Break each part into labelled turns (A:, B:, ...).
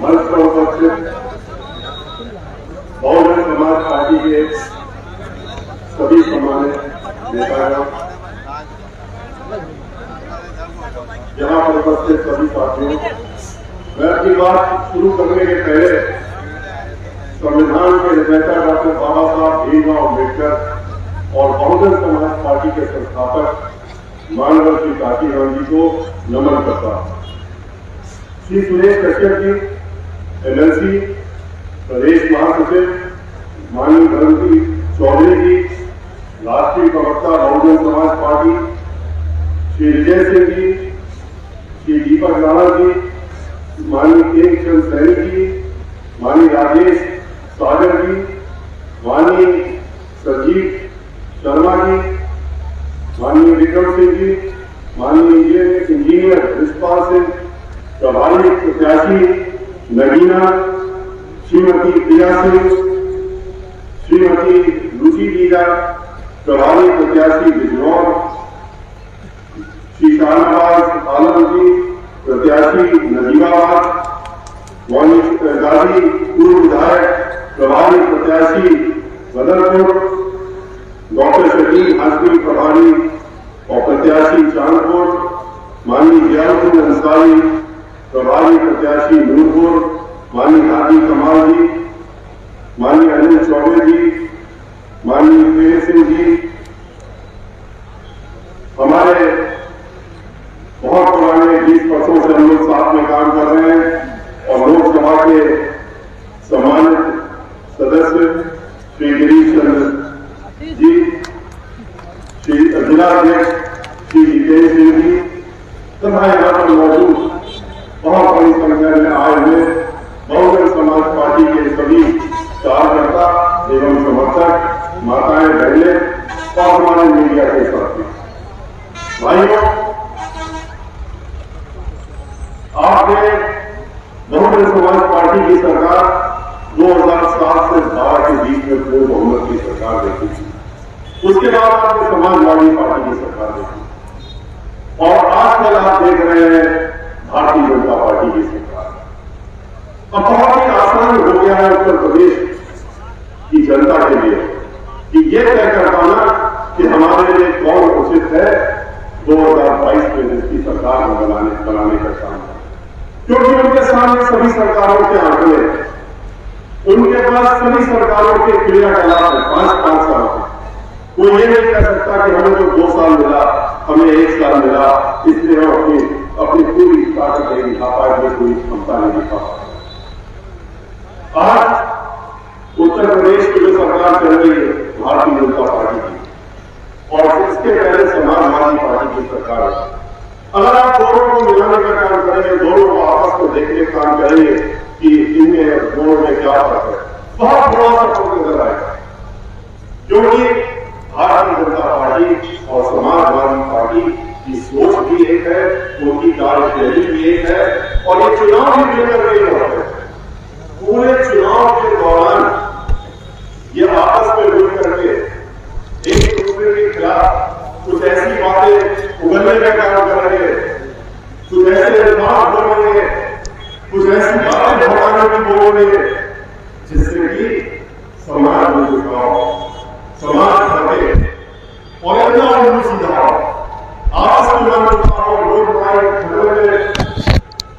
A: मंच पर उपस्थित बहुजन समाज पार्टी के सभी सम्मानित नेतागण, यहाँ पर उपस्थित सभी साथियों, मैं अपनी बात शुरू करने के पहले संविधान के निर्माता डॉक्टर बाबा साहब भीमराव अम्बेडकर और बहुजन समाज पार्टी के संस्थापक माननीय श्री राजीव गांधी को नमन करता हूं। श्री सुरेश कश्यप जी, एमएलसी, प्रदेश महासचिव, माननीय धर्मजी चौधरी जी, राष्ट्रीय प्रवक्ता बहुजन समाज पार्टी, श्री विजय सिंह जी, श्री दीपक राणा जी, माननीय के चंद सैनी जी, माननीय राजेश सागर जी, माननीय संजीव शर्मा जी, माननीय विक्रम सिंह जी, माननीय इंजीनियर रिशपाल सिंह, प्रभारी प्रत्याशी नगीना, श्रीमती प्रिया सिंह, श्रीमती रुचि लीला, प्रभारी प्रत्याशी बिजनौर, श्री शाहनवाज आलम जी, प्रत्याशी नजीबाबाद, माननीय गाजी पूर्व विधायक, प्रभारी प्रत्याशी बदरपुर, डॉक्टर शकील हाशमी, प्रभारी और प्रत्याशी चांदपुर, माननीय जियाउद्दीन अंसारी, प्रभारी प्रत्याशी नूरपुर, माननीय हाजी कमाल जी, माननीय अनिल चौबे जी, माननीय प्रेम सिंह जी, हमारे बहुत पुराने 20 वर्षों से हम लोग साथ में काम कर रहे हैं और लोकसभा के सम्मानित सदस्य श्री गिरीश चंद्र जी, श्री जिलाध्यक्ष श्री जितेंद्र सिंह जी तथा यहाँ पर मौजूद बहुत बड़ी संख्या में आए हुए बहुजन समाज पार्टी के सभी कार्यकर्ता एवं समर्थक, माताएं, बहनें और हमारे मीडिया के साथी भाइयों, आपने बहुजन समाज पार्टी की सरकार 2007 से 12 के बीच में पूर्ण बहुमत की सरकार देखी थी। उसके बाद आपने समाजवादी पार्टी की सरकार देखी और आजकल आप देख रहे हैं भारतीय जनता पार्टी की सरकार। अब बहुत ही आसान हो गया है उत्तर प्रदेश की जनता के लिए कि यह तय कर पाना कि हमारे लिए कौन उचित है 2022 में जिसकी सरकार को बनाने का काम है, क्योंकि उनके सामने सभी सरकारों के आंकड़े, उनके पास सभी सरकारों के क्रियाकलाप है 5-5 साल के। कोई ये नहीं कह सकता कि हमें तो 2 साल मिला, हमें 1 साल मिला, इसलिए हम अपनी पूरी ताकत नहीं दिखा पाए, पूरी क्षमता नहीं दिखा पाए। आज उत्तर प्रदेश की जो सरकार चल रही है भारतीय जनता पार्टी की और इसके पहले समाजवादी पार्टी की सरकार है। अगर आप दोनों को मिलाने का काम करेंगे, दोनों को आपस को देखने का काम करेंगे कि इनमें दोनों में क्या फर्क है, बहुत बड़ा फर्क नजर आएगा। क्योंकि भारतीय जनता पार्टी और समाजवादी पार्टी की सोच भी एक है, उनकी कार्यशैली भी एक है और ये चुनाव भी मिलकर नहीं होते। पूरे चुनाव के दौरान ये आपस में मिल करके एक दूसरे के खिलाफ कुछ ऐसी बातें उगलने का काम करेंगे, कुछ ऐसे अल्फाज बोलेंगे, कुछ ऐसी बातें भड़काने की बोलेंगे जिससे कि समाज में झुकाव, समाज घटे और इतना उल्लू सीधा आपस में वोट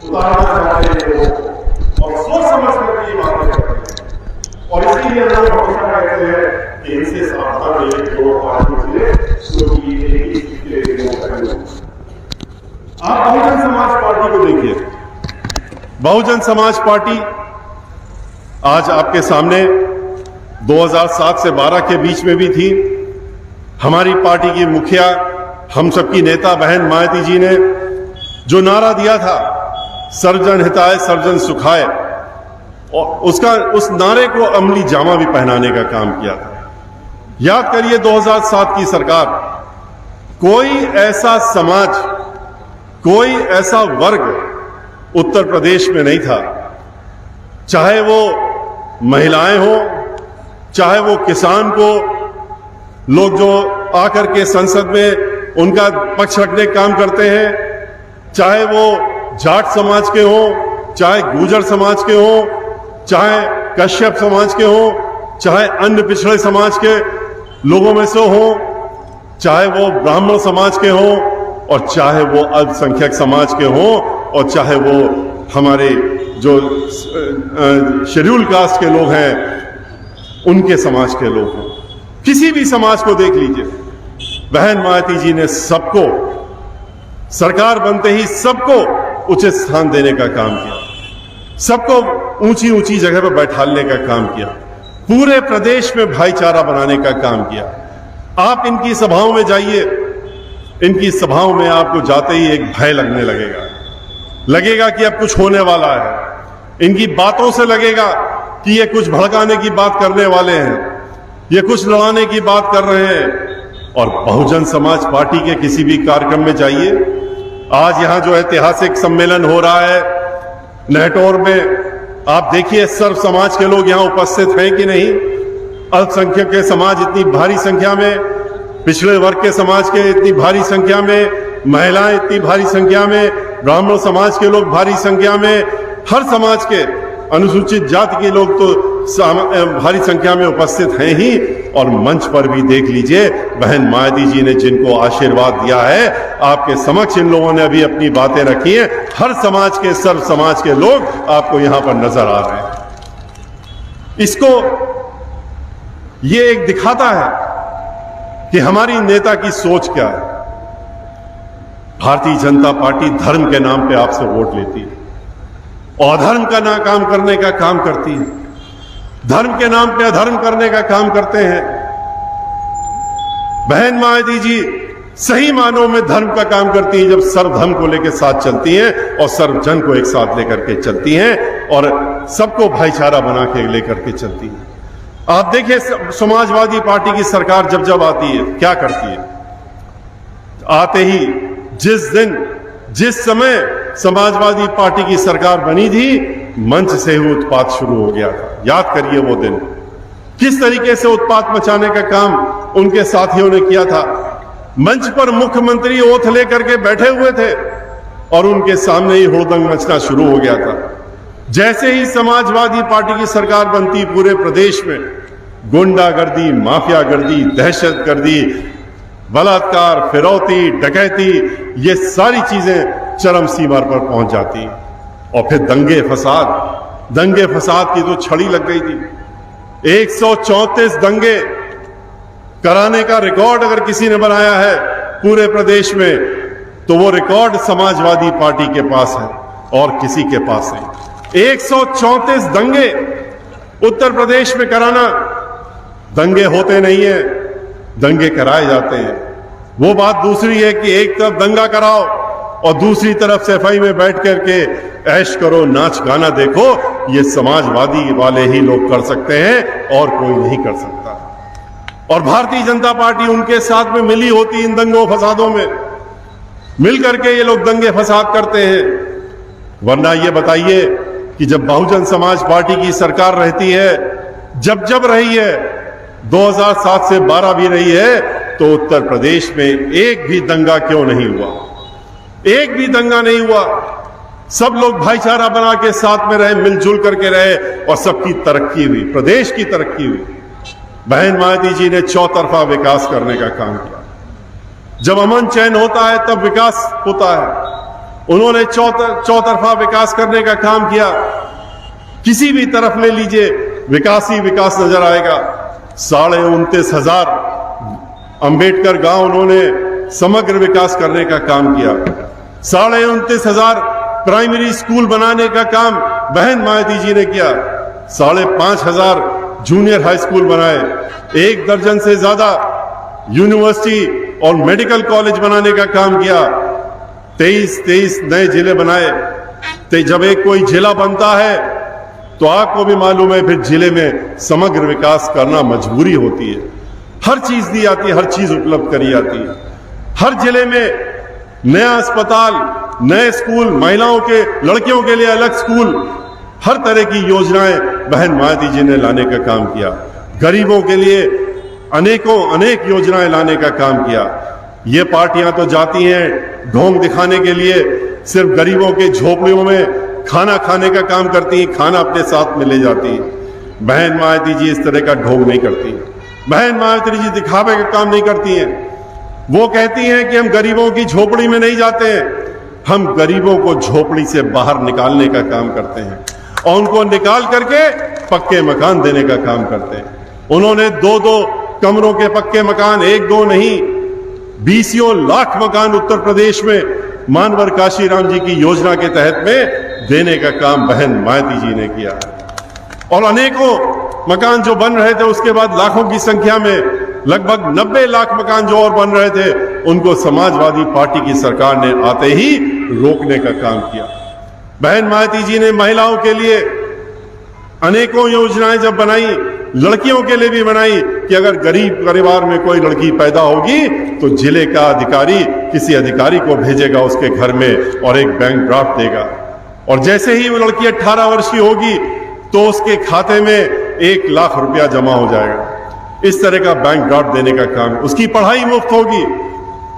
A: उतारना चाहते हैं और सोच समझ कर ये बातें करते हैं और इसीलिए लोग हमेशा कहते हैं कि इनसे सावधान रहिए दो पार्टियों से, क्योंकि ये एक ही सिक्के के दो पहलू। आप बहुजन समाज पार्टी को देखिए, बहुजन समाज पार्टी आज आपके सामने 2007 से 12 के बीच में भी थी। हमारी पार्टी की मुखिया, हम सबकी नेता बहन मायावती जी ने जो नारा दिया था सर्वजन हिताय सर्वजन सुखाय, और उस नारे को अमली जामा भी पहनाने का काम किया था। याद करिए 2007 की सरकार, कोई ऐसा समाज, कोई ऐसा वर्ग उत्तर प्रदेश में नहीं था, चाहे वो महिलाएं हो, चाहे वो किसान को लोग जो आकर के संसद में उनका पक्ष रखने का काम करते हैं, चाहे वो जाट समाज के हों,
B: चाहे गुर्जर समाज के हों, चाहे कश्यप समाज के हों, चाहे अन्य पिछड़े समाज के लोगों में से हों, चाहे वो ब्राह्मण समाज के हों, और चाहे वो अल्पसंख्यक समाज के हों, और चाहे वो हमारे जो शेड्यूल कास्ट के लोग हैं उनके समाज के लोग हों, किसी भी समाज को देख लीजिए, बहन मायावती जी ने सबको सरकार बनते ही सबको उचित स्थान देने का काम किया, सबको ऊंची ऊंची जगह पर बैठालने का काम किया, पूरे प्रदेश में भाईचारा बनाने का काम किया। आप इनकी सभाओं में जाइए, इनकी सभाओं में आपको जाते ही एक भय लगने लगेगा कि अब कुछ होने वाला है। इनकी बातों से लगेगा कि ये कुछ भड़काने की बात करने वाले हैं, ये कुछ लड़ाने की बात कर रहे हैं। और बहुजन समाज पार्टी के किसी भी कार्यक्रम में जाइए, आज यहां जो ऐतिहासिक सम्मेलन हो रहा है नेहटौर में, आप देखिए सर्व समाज के लोग यहां उपस्थित हैं कि नहीं। अल्पसंख्यक के समाज इतनी भारी संख्या में, पिछड़े वर्ग के समाज के इतनी भारी संख्या में, महिलाएं इतनी भारी संख्या में, ब्राह्मण समाज के लोग भारी संख्या में, हर समाज के अनुसूचित जाति के लोग तो भारी संख्या में उपस्थित हैं ही। और मंच पर भी देख लीजिए, बहन मायावती जी ने जिनको आशीर्वाद दिया है, आपके समक्ष इन लोगों ने अभी अपनी बातें रखी हैं। हर समाज के, सर्व समाज के लोग आपको यहां पर नजर आ रहे हैं। इसको ये एक दिखाता है कि हमारी नेता की सोच क्या है। भारतीय जनता पार्टी धर्म के नाम पे आपसे वोट लेती है, अधर्म का ना काम करने का काम करती है, धर्म के नाम पे अधर्म करने का काम करते हैं। बहन मायावती जी सही मानों में धर्म का काम करती हैं जब सर्वधर्म को लेकर साथ चलती हैं और सर्वजन को एक साथ लेकर के चलती हैं और सबको भाईचारा बना के लेकर के चलती हैं। आप देखिए समाजवादी पार्टी की सरकार जब जब आती है क्या करती है। आते ही जिस समय समाजवादी पार्टी की सरकार बनी थी, मंच से ही उत्पात शुरू हो गया था। याद करिए वो दिन, किस तरीके से उत्पात मचाने का काम उनके साथियों ने किया था। मंच पर मुख्यमंत्री ओथ लेकर के बैठे हुए थे और उनके सामने ही हुड़दंग मचना शुरू हो गया था। जैसे ही समाजवादी पार्टी की सरकार बनती, पूरे प्रदेश में गुंडागर्दी, माफियागर्दी, दहशतगर्दी, बलात्कार, फिरौती, डकैती, ये सारी चीजें चरम सीमा पर पहुंच जाती। और फिर दंगे फसाद की तो छड़ी लग गई थी। 134 दंगे कराने का रिकॉर्ड अगर किसी ने बनाया है पूरे प्रदेश में, तो वो रिकॉर्ड समाजवादी पार्टी के पास है और किसी के पास नहीं। 134 दंगे उत्तर प्रदेश में कराना। दंगे होते नहीं है, दंगे कराए जाते हैं। वो बात दूसरी है कि एक तरफ दंगा कराओ और दूसरी तरफ सफाई में बैठ करके ऐश करो, नाच गाना देखो। ये समाजवादी वाले ही लोग कर सकते हैं और कोई नहीं कर सकता। और भारतीय जनता पार्टी उनके साथ में मिली होती इन दंगों फसादों में, मिल करके ये लोग दंगे फसाद करते हैं। वरना ये बताइए कि जब बहुजन समाज पार्टी की सरकार रहती है, जब रही है, 2007 से 12 भी रही है, तो उत्तर प्रदेश में एक भी दंगा क्यों नहीं हुआ? एक भी दंगा नहीं हुआ। सब लोग भाईचारा बना के साथ में रहे, मिलजुल करके रहे और सबकी तरक्की हुई, प्रदेश की तरक्की हुई। बहन मायावती जी ने चौतरफा विकास करने का काम किया। जब अमन चैन होता है तब विकास होता है। उन्होंने चौतरफा विकास करने का काम किया। किसी भी तरफ ले लीजिए, विकास ही विकास नजर आएगा। 29,500 अंबेडकर गांव उन्होंने समग्र विकास करने का काम किया। 29,500 प्राइमरी स्कूल बनाने का काम बहन मायावती जी ने किया। 5,500 जूनियर हाई स्कूल बनाए। 1 दर्जन से ज्यादा यूनिवर्सिटी और मेडिकल कॉलेज बनाने का काम किया। 23 नए जिले बनाए। तो जब एक कोई जिला बनता है तो आपको भी मालूम है फिर जिले में समग्र विकास करना मजबूरी होती है। हर चीज दी जाती है, हर चीज उपलब्ध करी जाती है। हर जिले में नया अस्पताल, नए स्कूल, महिलाओं के, लड़कियों के लिए अलग स्कूल, हर तरह की योजनाएं बहन मायावती जी ने लाने का काम किया। गरीबों के लिए अनेक योजनाएं लाने का काम किया। ये पार्टियां तो जाती हैं ढोंग दिखाने के लिए, सिर्फ गरीबों के झोपड़ियों में खाना खाने का काम करती हैं, खाना अपने साथ में ले जाती हैं। बहन मायावती जी इस तरह का ढोंग नहीं करती। बहन मायावती जी दिखावे का काम नहीं करती हैं। वो कहती हैं कि हम गरीबों की झोपड़ी में नहीं जाते हैं, हम गरीबों को झोपड़ी से बाहर निकालने का काम करते हैं और उनको निकाल करके पक्के मकान देने का काम करते हैं। उन्होंने 2-2 कमरों के पक्के मकान, 1-2 नहीं, 20 लाख मकान उत्तर प्रदेश में मानवर काशीराम जी की योजना के तहत में देने का काम बहन मायावती जी ने किया। और अनेकों मकान जो बन रहे थे, उसके बाद लाखों की संख्या में लगभग 90 लाख मकान जो और बन रहे थे, उनको समाजवादी पार्टी की सरकार ने आते ही रोकने का काम किया। बहन मायावती जी ने महिलाओं के लिए अनेकों योजनाएं जब बनाई, लड़कियों के लिए भी बनाई कि अगर गरीब परिवार में कोई लड़की पैदा होगी तो जिले का अधिकारी किसी अधिकारी को भेजेगा उसके घर में और एक बैंक ड्राफ्ट देगा, और जैसे ही वो लड़की 18 वर्ष की होगी तो उसके खाते में 1 लाख रुपया जमा हो जाएगा। इस तरह का बैंक ड्राफ्ट देने का काम। उसकी पढ़ाई मुफ्त होगी,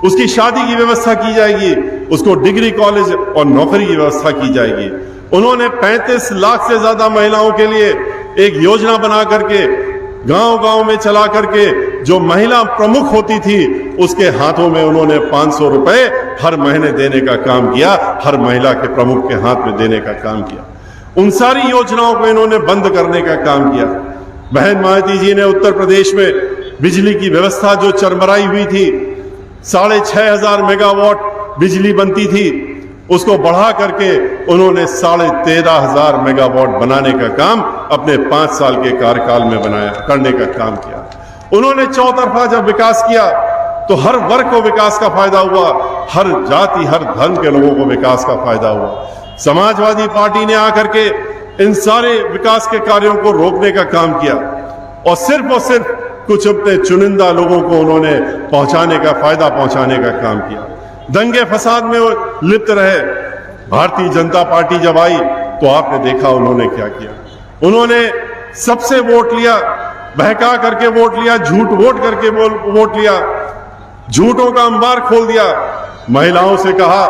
B: उसकी शादी की व्यवस्था की जाएगी, उसको डिग्री कॉलेज और नौकरी की व्यवस्था की जाएगी। उन्होंने 35 लाख से ज्यादा महिलाओं के लिए एक योजना बना करके गांव-गांव में चला करके जो महिला प्रमुख होती थी उसके हाथों में उन्होंने 500 रुपए हर महीने देने का काम किया, हर महिला के प्रमुख के हाथ में देने का काम किया। उन सारी योजनाओं को इन्होंने बंद करने का काम किया। बहन मायावती जी ने उत्तर प्रदेश में बिजली की व्यवस्था जो चरमराई हुई थी, 6,500 मेगावाट बिजली बनती थी, उसको बढ़ा करके उन्होंने 13,500 मेगावाट बनाने का काम अपने 5 साल के कार्यकाल में करने का काम किया। उन्होंने चौतरफा जब विकास किया तो हर वर्ग को विकास का फायदा हुआ, हर जाति हर धर्म के लोगों को विकास का फायदा हुआ। समाजवादी पार्टी ने आकर के इन सारे विकास के कार्यों को रोकने का काम किया और सिर्फ कुछ अपने चुनिंदा लोगों को उन्होंने फायदा पहुंचाने का काम किया। दंगे फसाद में लिप्त रहे। भारतीय जनता पार्टी जब आई तो आपने देखा उन्होंने क्या किया। उन्होंने सबसे वोट लिया, बहका करके वोट लिया, झूठ वोट करके वोट लिया, झूठों का अंबार खोल दिया। महिलाओं से कहा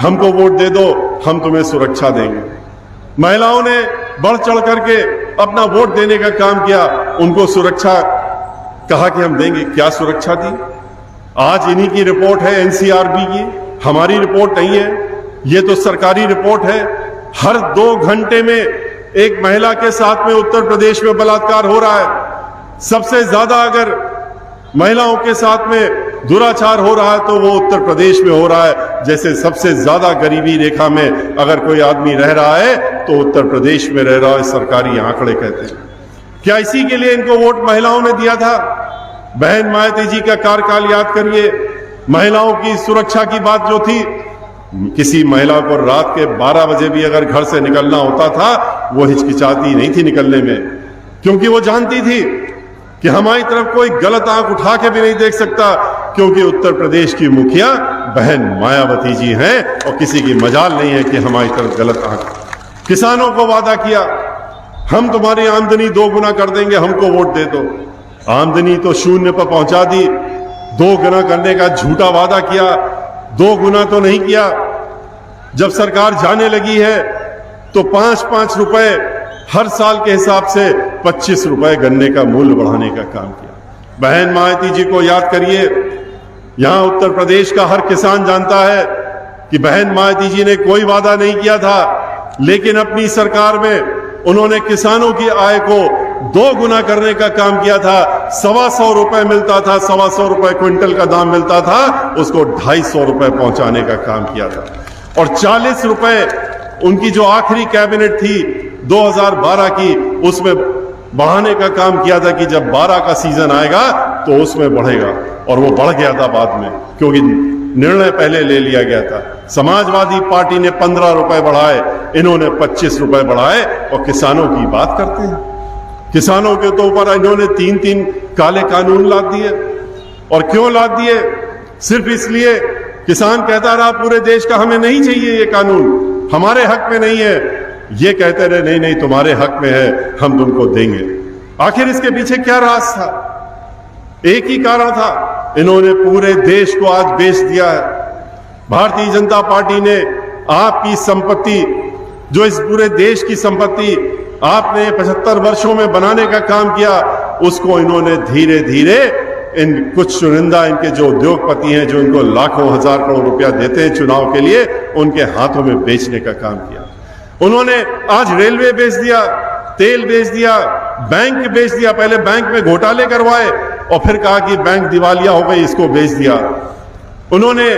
B: हमको वोट दे दो, हम तुम्हें सुरक्षा देंगे। महिलाओं ने बढ़ चढ़ करके अपना वोट देने का काम किया, उनको सुरक्षा कहा कि हम देंगे। क्या सुरक्षा दी? आज इन्हीं की रिपोर्ट है एनसीआरबी की, हमारी रिपोर्ट नहीं है, ये तो सरकारी रिपोर्ट है। हर 2 घंटे में एक महिला के साथ में उत्तर प्रदेश में बलात्कार हो रहा है। सबसे ज्यादा अगर महिलाओं के साथ में दुराचार हो रहा है तो वो उत्तर प्रदेश में हो रहा है। जैसे सबसे ज्यादा गरीबी रेखा में अगर कोई आदमी रह रहा है तो उत्तर प्रदेश में रह रहा है, सरकारी आंकड़े कहते हैं। क्या इसी के लिए इनको वोट महिलाओं ने दिया था? बहन मायावती जी का कार्यकाल याद करिए। महिलाओं की सुरक्षा की बात जो थी, किसी महिला को रात के 12 बजे भी अगर घर से निकलना होता था वो हिचकिचाती नहीं थी निकलने में, क्योंकि वो जानती थी कि हमारी तरफ कोई गलत आंख उठा के भी नहीं देख सकता, क्योंकि उत्तर प्रदेश की मुखिया बहन मायावती जी हैं और किसी की मजाल नहीं है कि हमारी तरफ गलत आंख। किसानों को वादा किया हम तुम्हारी आमदनी 2 गुना कर देंगे, हमको वोट दे दो। आमदनी तो 0 पर पहुंचा दी। 2 गुना करने का झूठा वादा किया, 2 गुना तो नहीं किया। जब सरकार जाने लगी है तो 5-5 रुपए हर साल के हिसाब से 25 रुपए गन्ने का मूल्य बढ़ाने का काम किया। बहन मायावती जी को याद करिए। यहां उत्तर प्रदेश का हर किसान जानता है कि बहन मायावती जी ने कोई वादा नहीं किया था, लेकिन अपनी सरकार में उन्होंने किसानों की आय को 2 गुना करने का काम किया था। 125 रुपए मिलता था, 125 रुपए क्विंटल का दाम मिलता था, उसको 250 रुपए पहुंचाने का काम किया था। और 40 रुपए उनकी जो आखिरी कैबिनेट थी 2012 की, उसमें बढ़ाने का काम किया था कि जब 12 का सीजन आएगा तो उसमें बढ़ेगा, और वो बढ़ गया था बाद में, क्योंकि निर्णय पहले ले लिया गया था। समाजवादी पार्टी ने 15 रुपए बढ़ाए, इन्होंने 25 रुपए बढ़ाए, और किसानों की बात करते हैं। किसानों के तो ऊपर इन्होंने 3-3 काले कानून लाद दिए। और क्यों लाद दिए? सिर्फ इसलिए किसान कहता रहा पूरे देश का हमें नहीं चाहिए ये कानून, हमारे हक में नहीं है। ये कहते रहे नहीं नहीं तुम्हारे हक में है, हम तुमको देंगे। आखिर इसके पीछे क्या राज था? एक ही कारण था, इन्होंने पूरे देश को आज बेच दिया है। भारतीय जनता पार्टी ने आपकी संपत्ति जो इस पूरे देश की संपत्ति आपने 75 वर्षों में बनाने का काम किया, उसको इन्होंने धीरे धीरे इन कुछ चुनिंदा इनके जो उद्योगपति हैं, जो इनको लाखों हजार करोड़ रुपया देते हैं चुनाव के लिए, उनके हाथों में बेचने का काम किया। उन्होंने आज रेलवे बेच दिया, तेल बेच दिया, बैंक बेच दिया। पहले बैंक में घोटाले करवाए और फिर कहा कि बैंक दिवालिया हो गई, इसको बेच दिया। उन्होंने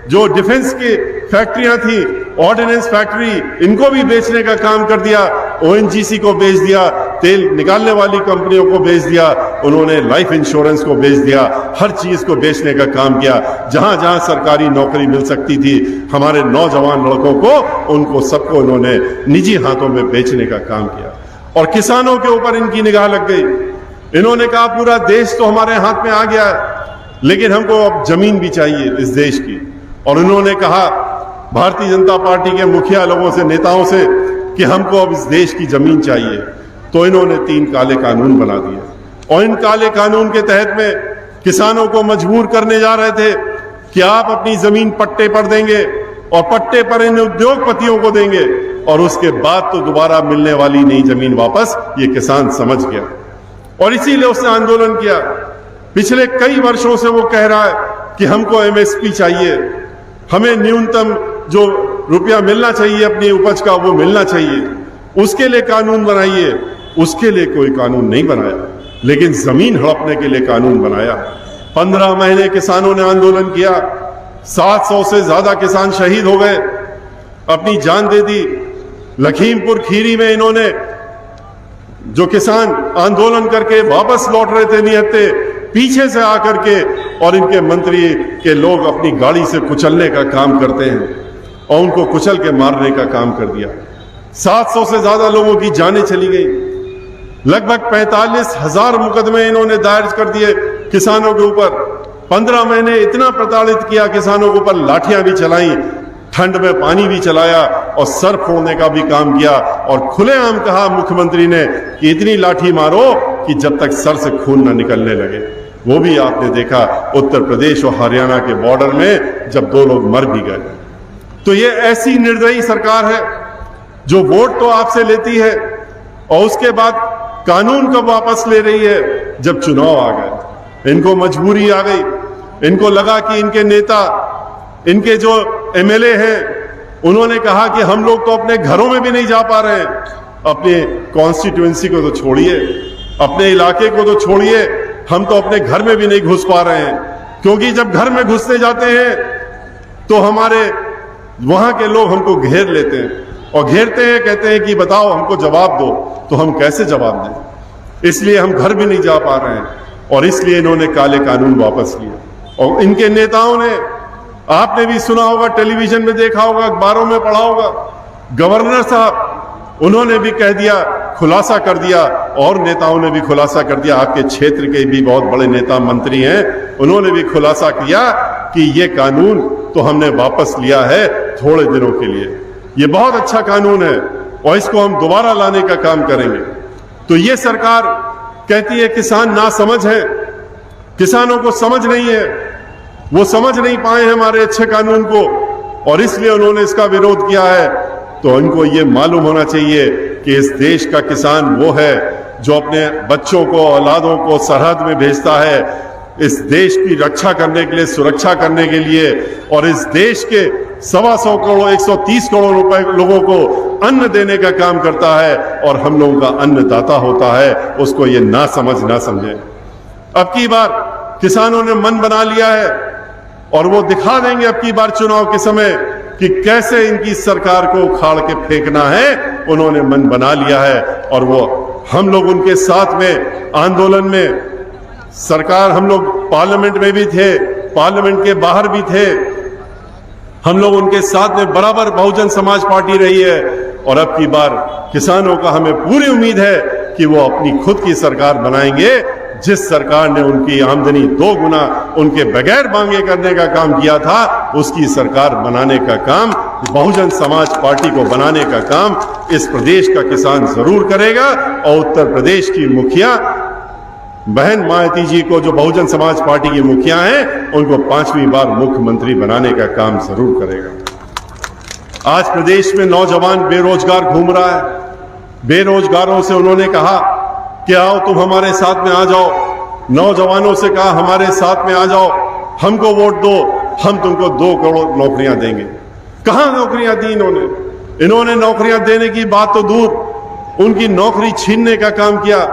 B: जो डिफेंस की फैक्ट्रियां थी, ऑर्डिनेंस फैक्ट्री, इनको भी बेचने का काम कर दिया। ओएनजीसी को बेच दिया, तेल निकालने वाली कंपनियों को बेच दिया, उन्होंने लाइफ इंश्योरेंस को बेच दिया, हर चीज को बेचने का काम किया। जहां जहां सरकारी नौकरी मिल सकती थी हमारे नौजवान लड़कों को, उनको सबको उन्होंने निजी हाथों में बेचने का काम किया। और किसानों के ऊपर इनकी निगाह लग गई। इन्होंने कहा पूरा देश तो हमारे हाथ में आ गया है, लेकिन हमको अब जमीन भी चाहिए इस देश की। और उन्होंने कहा भारतीय जनता पार्टी के मुखिया लोगों से, नेताओं से, कि हमको अब इस देश की जमीन चाहिए। तो इन्होंने 3 काले कानून बना दिए और इन काले कानून के तहत में किसानों को मजबूर करने जा रहे थे कि आप अपनी जमीन पट्टे पर देंगे और पट्टे पर इन उद्योगपतियों को देंगे, और उसके बाद तो दोबारा मिलने वाली नहीं जमीन वापस। ये किसान समझ गया और इसीलिए उसने आंदोलन किया। पिछले कई वर्षों से वो कह रहा है कि हमको एमएसपी चाहिए, हमें न्यूनतम जो रुपया मिलना चाहिए अपनी उपज का वो मिलना चाहिए, उसके लिए कानून बनाइए। उसके लिए कोई कानून नहीं बनाया, लेकिन जमीन हड़पने के लिए कानून बनाया। 15 महीने किसानों ने आंदोलन किया, 700 से ज्यादा किसान शहीद हो गए, अपनी जान दे दी। लखीमपुर खीरी में इन्होंने, जो किसान आंदोलन करके वापस लौट रहे थे निहत्थे, पीछे से आकर के और इनके मंत्री के लोग अपनी गाड़ी से कुचलने का काम करते हैं और उनको कुचल के मारने का काम कर दिया। 700 से ज्यादा लोगों की जानें चली गई। लगभग 45,000 मुकदमे इन्होंने दायर कर दिए किसानों के ऊपर। 15 महीने इतना प्रताड़ित किया किसानों के ऊपर, लाठियां भी चलाई, ठंड में पानी भी चलाया और सर फोड़ने का भी काम किया। और खुलेआम कहा मुख्यमंत्री ने कि इतनी लाठी मारो कि जब तक सर से खून न निकलने लगे। वो भी आपने देखा उत्तर प्रदेश और हरियाणा के बॉर्डर में, जब 2 लोग मर भी गए। तो ये ऐसी निर्दयी सरकार है जो वोट तो आपसे लेती है और उसके बाद कानून कब वापस ले रही है, जब चुनाव आ गए। इनको मजबूरी आ गई, इनको लगा कि इनके नेता, इनके जो एमएलए हैं, उन्होंने कहा कि हम लोग तो अपने घरों में भी नहीं जा पा रहे हैं। अपने कॉन्स्टिट्यूएंसी को तो छोड़िए, अपने इलाके को तो छोड़िए, हम तो अपने घर में भी नहीं घुस पा रहे हैं। क्योंकि जब घर में घुसने जाते हैं तो हमारे वहां के लोग हमको घेर लेते हैं और घेरते हैं, कहते हैं कि बताओ हमको जवाब दो। तो हम कैसे जवाब दें? इसलिए हम घर भी नहीं जा पा रहे हैं और इसलिए इन्होंने काले कानून वापस लिए। और इनके नेताओं ने, आपने भी सुना होगा, टेलीविजन में देखा होगा, अखबारों में पढ़ा होगा, गवर्नर साहब उन्होंने भी कह दिया, खुलासा कर दिया, और नेताओं ने भी खुलासा कर दिया। आपके क्षेत्र के भी बहुत बड़े नेता मंत्री हैं, उन्होंने भी खुलासा किया कि ये कानून तो हमने वापस लिया है थोड़े दिनों के लिए। ये बहुत अच्छा कानून है और इसको हम दोबारा लाने का काम करेंगे। तो ये सरकार कहती है किसान नासमझ है, किसानों को समझ नहीं है, वो समझ नहीं पाए हमारे अच्छे कानून को और इसलिए उन्होंने इसका विरोध किया है। तो इनको ये मालूम होना चाहिए कि इस देश का किसान वो है जो अपने बच्चों को, औलादों को सरहद में भेजता है, इस देश की रक्षा करने के लिए, सुरक्षा करने के लिए, और इस देश के 125 करोड़ 130 करोड़ रुपए लोगों को अन्न देने का काम करता है और हम लोगों का अन्नदाता होता है। उसको ये ना समझे। अब की बार किसानों ने मन बना लिया है और वो दिखा देंगे अब की बार चुनाव के समय कि कैसे इनकी सरकार को उखाड़ के फेंकना है। उन्होंने मन बना लिया है और वो हम लोग उनके साथ में आंदोलन में, सरकार, हम लोग पार्लियामेंट में भी थे, पार्लियामेंट के बाहर भी थे, हम लोग उनके साथ में बराबर बहुजन समाज पार्टी रही है। और अब की बार किसानों का हमें पूरी उम्मीद है कि वो अपनी खुद की सरकार बनाएंगे। जिस सरकार ने उनकी आमदनी 2 गुना उनके बगैर मांगे करने का काम किया था, उसकी सरकार बनाने का काम, बहुजन समाज पार्टी को बनाने का काम इस प्रदेश का किसान जरूर करेगा। और उत्तर प्रदेश की मुखिया बहन मायावती जी को, जो बहुजन समाज पार्टी की मुखिया हैं, उनको 5वीं बार मुख्यमंत्री बनाने का काम जरूर करेगा। आज प्रदेश में नौजवान बेरोजगार घूम रहा है। बेरोजगारों से उन्होंने कहा कि आओ तुम हमारे साथ में आ जाओ। नौजवानों से कहा हमारे साथ में आ जाओ, हमको वोट दो, हम तुमको 2 करोड़ नौकरियां देंगे। कहां नौकरियां दी इन्होंने नौकरियां देने की बात तो दूर, उनकी नौकरी छीनने का काम किया।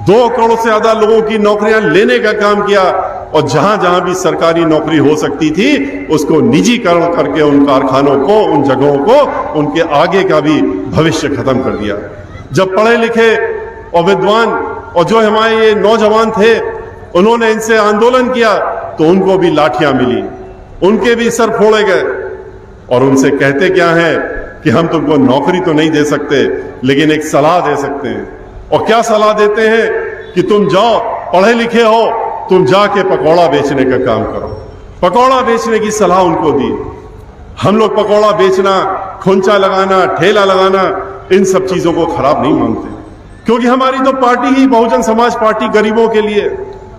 B: 2 करोड़ से ज्यादा लोगों की नौकरियां लेने का काम किया और जहां जहां भी सरकारी नौकरी हो सकती थी उसको निजीकरण करके उन कारखानों को, उन जगहों को, उनके आगे का भी भविष्य खत्म कर दिया। जब पढ़े लिखे और विद्वान और जो हमारे ये नौजवान थे उन्होंने इनसे आंदोलन किया तो उनको भी लाठियां मिली, उनके भी सर फोड़े गए और उनसे कहते क्या है कि हम तुमको नौकरी तो नहीं दे सकते लेकिन एक सलाह दे सकते हैं। और क्या सलाह देते हैं कि तुम जाओ, पढ़े लिखे हो, तुम जाके पकौड़ा बेचने का काम करो। पकौड़ा बेचने की सलाह उनको दी। हम लोग पकौड़ा बेचना, खोंचा लगाना, ठेला लगाना, इन सब चीजों को खराब नहीं मानते, क्योंकि हमारी तो पार्टी ही बहुजन समाज पार्टी गरीबों के लिए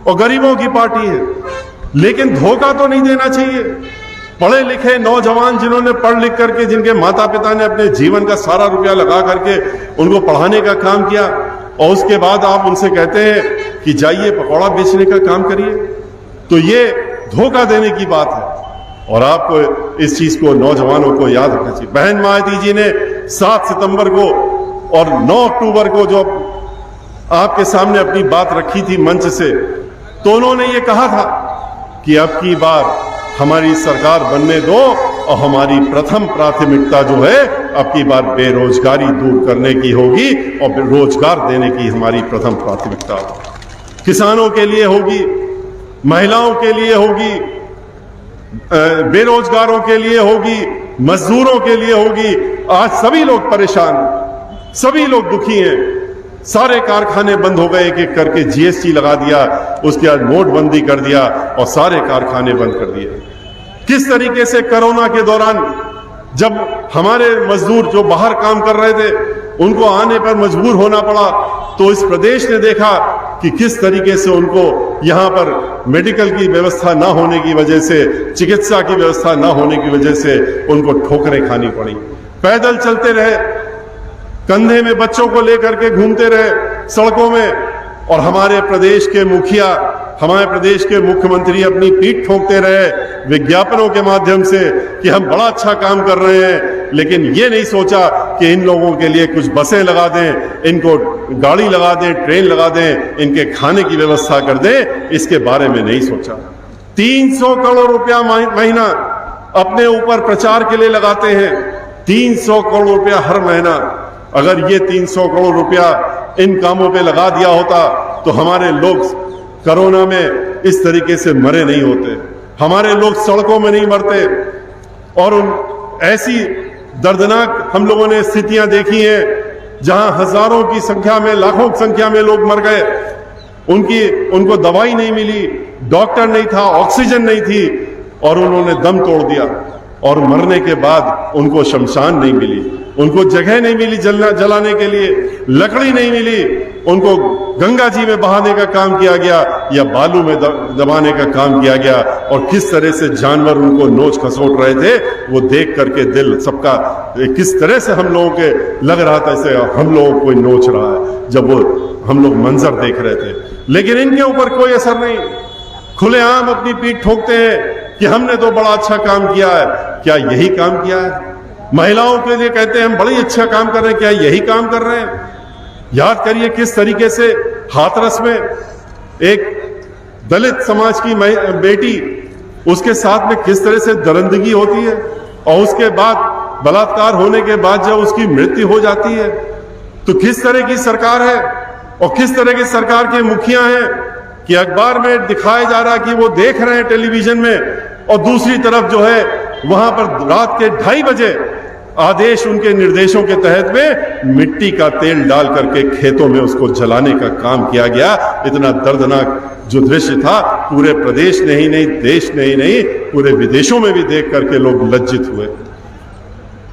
B: और गरीबों की पार्टी है। लेकिन धोखा तो नहीं देना चाहिए। पढ़े लिखे नौजवान जिन्होंने पढ़ लिख करके, जिनके माता पिता ने अपने जीवन का सारा रुपया लगा करके उनको पढ़ाने का काम किया और उसके बाद आप उनसे कहते हैं कि जाइए पकौड़ा बेचने का काम करिए, तो ये धोखा देने की बात है। और आपको इस चीज को, नौजवानों को याद रखना चाहिए। बहन मायावती जी ने 7 सितंबर को और 9 अक्टूबर को जो आपके सामने अपनी बात रखी थी मंच से, तो उन्होंने ये कहा था कि अब की बार हमारी सरकार बनने दो और हमारी प्रथम प्राथमिकता जो है अब की बार बेरोजगारी दूर करने की होगी और रोजगार देने की हमारी प्रथम प्राथमिकता किसानों के लिए होगी, महिलाओं के लिए होगी, बेरोजगारों के लिए होगी, मजदूरों के लिए होगी। आज सभी लोग परेशान, सभी लोग दुखी हैं। सारे कारखाने बंद हो गए, एक एक करके जीएसटी लगा दिया, उसके बाद नोटबंदी कर दिया और सारे कारखाने बंद कर दिए। किस तरीके से कोरोना के दौरान जब हमारे मजदूर जो बाहर काम कर रहे थे उनको आने पर मजबूर होना पड़ा, तो इस प्रदेश ने देखा कि किस तरीके से उनको यहां पर मेडिकल की व्यवस्था ना होने की वजह से, चिकित्सा की व्यवस्था ना होने की वजह से उनको ठोकरें खानी पड़ी। पैदल चलते रहे, कंधे में बच्चों को लेकर के घूमते रहे सड़कों में, और हमारे प्रदेश के मुखिया, हमारे प्रदेश के मुख्यमंत्री अपनी पीठ ठोकते रहे विज्ञापनों के माध्यम से कि हम बड़ा अच्छा काम कर रहे हैं, लेकिन ये नहीं सोचा कि इन लोगों के लिए कुछ बसें लगा दें, इनको गाड़ी लगा दें, ट्रेन लगा दें, इनके खाने की व्यवस्था कर दें, इसके बारे में नहीं सोचा। 300 करोड़ रुपया महीना अपने ऊपर प्रचार के लिए लगाते हैं, 300 करोड़ रुपया हर महीना। अगर ये 300 करोड़ रुपया इन कामों पे लगा दिया होता तो हमारे लोग कोरोना में इस तरीके से मरे नहीं होते, हमारे लोग सड़कों में नहीं मरते। और उन ऐसी दर्दनाक हम लोगों ने स्थितियां देखी हैं जहां हजारों की संख्या में, लाखों की संख्या में लोग मर गए, उनको दवाई नहीं मिली, डॉक्टर नहीं था, ऑक्सीजन नहीं थी और उन्होंने दम तोड़ दिया। और मरने के बाद उनको शमशान नहीं मिली, उनको जगह नहीं मिली जलाने के लिए, लकड़ी नहीं मिली, उनको गंगा जी में बहाने का काम किया गया या बालू में दबाने का काम किया गया। और किस तरह से जानवर उनको नोच खसोट रहे थे, वो देख करके दिल सबका किस तरह से हम लोगों के लग रहा था ऐसे हम लोगों को नोच रहा है जब वो हम लोग मंजर देख रहे थे। लेकिन इनके ऊपर कोई असर नहीं, खुलेआम अपनी पीठ ठोकते हैं कि हमने तो बड़ा अच्छा काम किया है। क्या यही काम किया है? महिलाओं के लिए कहते हैं हम बड़ी अच्छा काम कर रहे हैं, क्या यही काम कर रहे हैं? याद करिए किस तरीके से हाथरस में एक दलित समाज की बेटी, उसके साथ में किस तरह से दरिंदगी होती है और उसके बाद बलात्कार होने के बाद जब उसकी मृत्यु हो जाती है, तो किस तरह की सरकार है और किस तरह की सरकार के मुखिया हैं कि अखबार में दिखाया जा रहा कि वो देख रहे हैं टेलीविजन में, और दूसरी तरफ जो है वहां पर रात के 2:30 बजे आदेश उनके निर्देशों के तहत में मिट्टी का तेल डाल करके खेतों में उसको जलाने का काम किया गया। इतना दर्दनाक जो दृश्य था, पूरे प्रदेश ने ही नहीं, देश ने ही नहीं, पूरे विदेशों में भी देख करके लोग लज्जित हुए।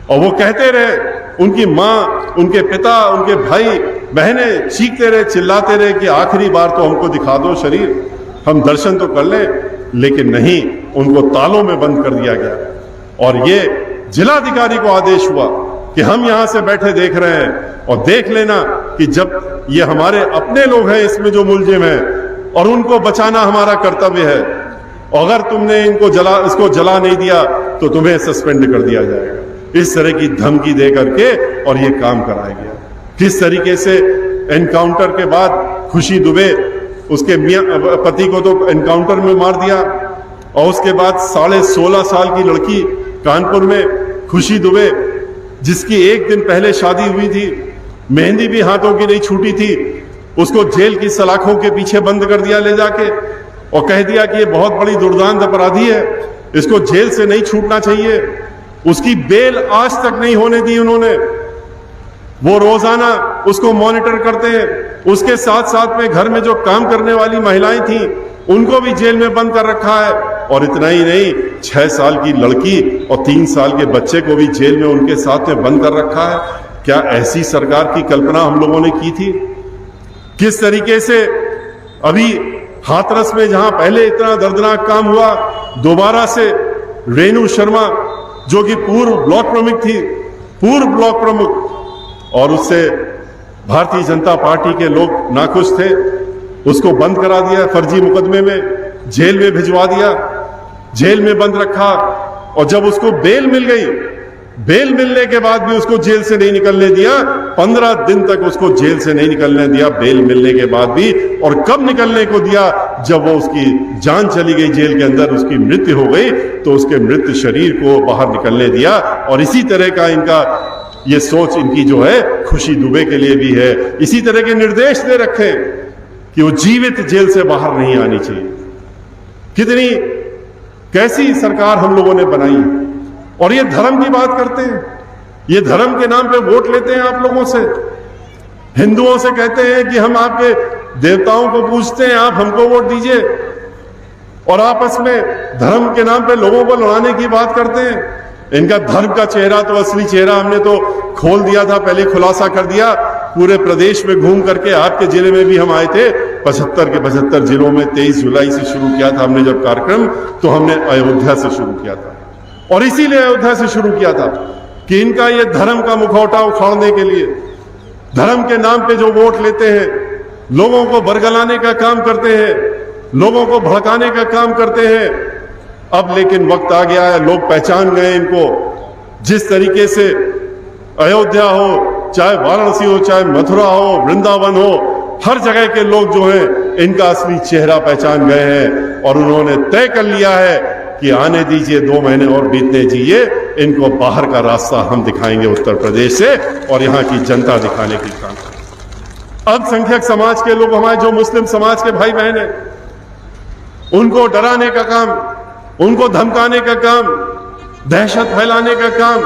B: और वो कहते रहे, उनकी माँ, उनके पिता, उनके भाई बहनें चीखते रहे, चिल्लाते रहे कि आखिरी बार तो हमको दिखा दो शरीर, हम दर्शन तो कर लें। लेकिन नहीं, उनको तालों में बंद कर दिया गया। और ये जिलाधिकारी को आदेश हुआ कि हम यहां से बैठे देख रहे हैं और देख लेना कि जब ये हमारे अपने लोग हैं इसमें जो मुलजिम हैं और उनको बचाना हमारा कर्तव्य है, अगर तुमने इसको जला नहीं दिया तो तुम्हें सस्पेंड कर दिया जाएगा। इस तरह की धमकी दे करके और ये काम कराया गया। किस तरीके से एनकाउंटर के बाद खुशी दुबे, उसके पति को तो एनकाउंटर में मार दिया, और उसके बाद 16.5 साल की लड़की कानपुर में खुशी दुबे, जिसकी एक दिन पहले शादी हुई थी, मेहंदी भी हाथों की नहीं छूटी थी, उसको जेल की सलाखों के पीछे बंद कर दिया ले जाके और कह दिया कि ये बहुत बड़ी दुर्दांत अपराधी है, इसको जेल से नहीं छूटना चाहिए। उसकी बेल आज तक नहीं होने दी उन्होंने। वो रोजाना उसको मॉनिटर करते हैं। उसके साथ साथ में घर में जो काम करने वाली महिलाएं थी उनको भी जेल में बंद कर रखा है। और इतना ही नहीं, 6 साल की लड़की और 3 साल के बच्चे को भी जेल में उनके साथ में बंद कर रखा है। क्या ऐसी सरकार की कल्पना हम लोगों ने की थी? किस तरीके से अभी हाथरस में जहां पहले इतना दर्दनाक काम हुआ, दोबारा से रेणु शर्मा जो कि पूर्व ब्लॉक प्रमुख और उससे भारतीय जनता पार्टी के लोग नाखुश थे, उसको बंद करा दिया, फर्जी मुकदमे में जेल में भिजवा दिया, जेल में बंद रखा। और जब उसको बेल मिल गई, बेल मिलने के बाद भी उसको जेल से नहीं निकलने दिया। 15 दिन तक उसको जेल से नहीं निकलने दिया, बेल मिलने के बाद भी। और कब निकलने को दिया? जब वो उसकी जान चली गई जेल के अंदर, उसकी मृत्यु हो गई, तो उसके मृत शरीर को बाहर निकलने दिया। और इसी तरह का इनका ये सोच इनकी जो है खुशी दुबे के लिए भी है। इसी तरह के निर्देश दे रखे कि वो जीवित जेल से बाहर नहीं आनी चाहिए। कितनी कैसी सरकार हम लोगों ने बनाई। और ये धर्म की बात करते हैं, ये धर्म के नाम पे वोट लेते हैं आप लोगों से। हिंदुओं से कहते हैं कि हम आपके देवताओं को पूजते हैं, आप हमको वोट दीजिए, और आपस में धर्म के नाम पे लोगों को लड़ाने की बात करते हैं। इनका धर्म का चेहरा तो असली चेहरा हमने तो खोल दिया था, पहले खुलासा कर दिया। पूरे प्रदेश में घूम करके आपके जिले में भी हम आए थे, 75 के 75 जिलों में 23 जुलाई से शुरू किया था हमने जब कार्यक्रम, तो हमने अयोध्या से शुरू किया था। और इसीलिए अयोध्या से शुरू किया था कि इनका ये धर्म का मुखौटा उखाड़ने के लिए, धर्म के नाम पे जो वोट लेते हैं, लोगों को बरगलाने का काम करते हैं, लोगों को भड़काने का काम करते हैं। अब लेकिन वक्त आ गया है, लोग पहचान गए इनको। जिस तरीके से अयोध्या हो, चाहे वाराणसी हो, चाहे मथुरा हो, वृंदावन हो, हर जगह के लोग जो हैं इनका असली चेहरा पहचान गए हैं। और उन्होंने तय कर लिया है कि आने दीजिए, 2 महीने और बीतने दीजिए, इनको बाहर का रास्ता हम दिखाएंगे उत्तर प्रदेश से, और यहाँ की जनता दिखाने की काम। अल्पसंख्यक समाज के लोग, हमारे जो मुस्लिम समाज के भाई बहन हैं, उनको डराने का काम, उनको धमकाने का काम, दहशत फैलाने का काम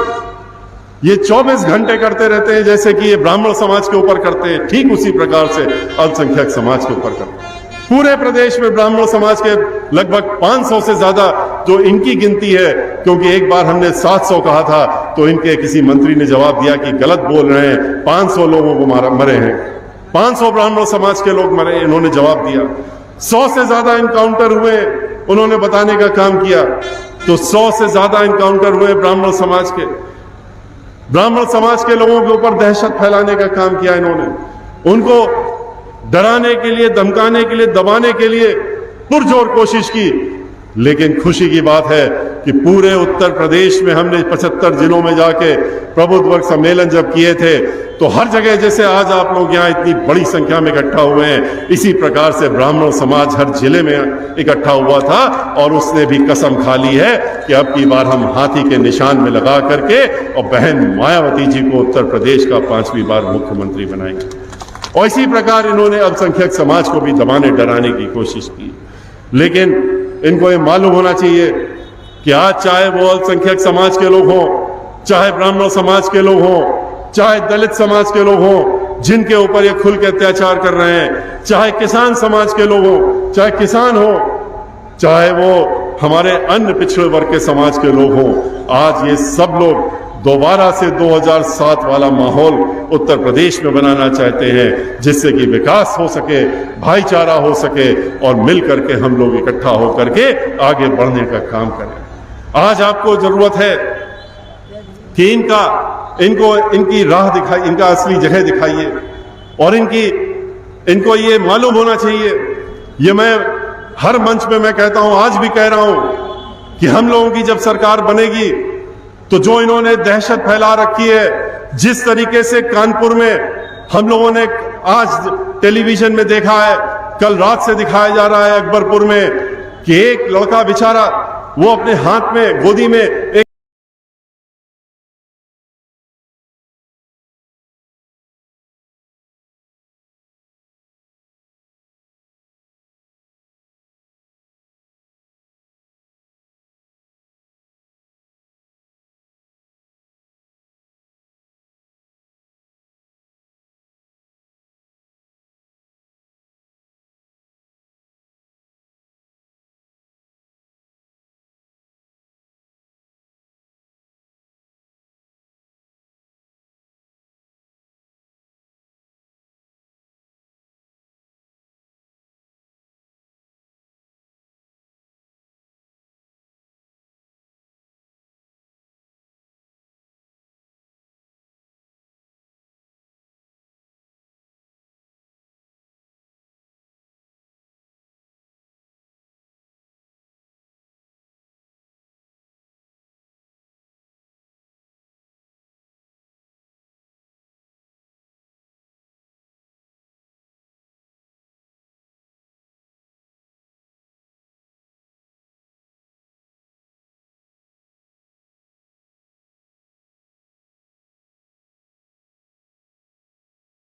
B: ये 24 घंटे करते रहते हैं। जैसे कि ये ब्राह्मण समाज के ऊपर करते हैं, ठीक उसी प्रकार से अल्पसंख्यक समाज के ऊपर करते हैं। पूरे प्रदेश में ब्राह्मण समाज के लगभग 500 से ज्यादा जो इनकी गिनती है, क्योंकि एक बार हमने 700 कहा था तो इनके किसी मंत्री ने जवाब दिया कि गलत बोल रहे हैं, 500 लोगों को मरे हैं, 500 ब्राह्मण समाज के लोग मरे। इन्होंने जवाब दिया 100 से ज्यादा इनकाउंटर हुए, उन्होंने बताने का काम किया। तो 100 से ज्यादा इनकाउंटर हुए ब्राह्मण समाज के। ब्राह्मण समाज के लोगों के ऊपर दहशत फैलाने का काम किया इन्होंने, उनको डराने के लिए, धमकाने के लिए, दबाने के लिए पुरजोर कोशिश की। लेकिन खुशी की बात है कि पूरे उत्तर प्रदेश में हमने 75 जिलों में जाके प्रबुद्ध वर्ग सम्मेलन जब किए थे, तो हर जगह जैसे आज आप लोग यहाँ इतनी बड़ी संख्या में इकट्ठा हुए हैं, इसी प्रकार से ब्राह्मण समाज हर जिले में इकट्ठा हुआ था। और उसने भी कसम खा ली है कि अब की बार हम हाथी के निशान में लगा करके और बहन मायावती जी को उत्तर प्रदेश का 5वीं बार मुख्यमंत्री बनाएंगे। और इसी प्रकार इन्होंने अल्पसंख्यक समाज को भी दबाने डराने की कोशिश की। लेकिन इनको ये मालूम होना चाहिए कि आज चाहे वो अल्पसंख्यक समाज के लोग हों, चाहे ब्राह्मण समाज के लोग हों, चाहे दलित समाज के लोग हों जिनके ऊपर ये खुल के अत्याचार कर रहे हैं, चाहे किसान समाज के लोग हों, चाहे किसान हो, चाहे वो हमारे अन्य पिछड़े वर्ग के समाज के लोग हों, आज ये सब लोग दोबारा से 2007 वाला माहौल उत्तर प्रदेश में बनाना चाहते हैं, जिससे कि विकास हो सके, भाईचारा हो सके और मिल करके हम लोग इकट्ठा होकर के आगे बढ़ने का काम करें। आज आपको जरूरत है कि इनकी राह दिखाई, इनका असली जगह दिखाइए, और इनको ये मालूम होना चाहिए। ये मैं हर मंच पे मैं कहता हूं, आज भी कह रहा हूं कि हम लोगों की जब सरकार बनेगी तो जो इन्होंने दहशत फैला रखी है, जिस तरीके से कानपुर में हम लोगों ने आज टेलीविजन में देखा है, कल रात से दिखाया जा रहा है अकबरपुर में, कि एक लड़का बेचारा वो अपने हाथ में गोदी में एक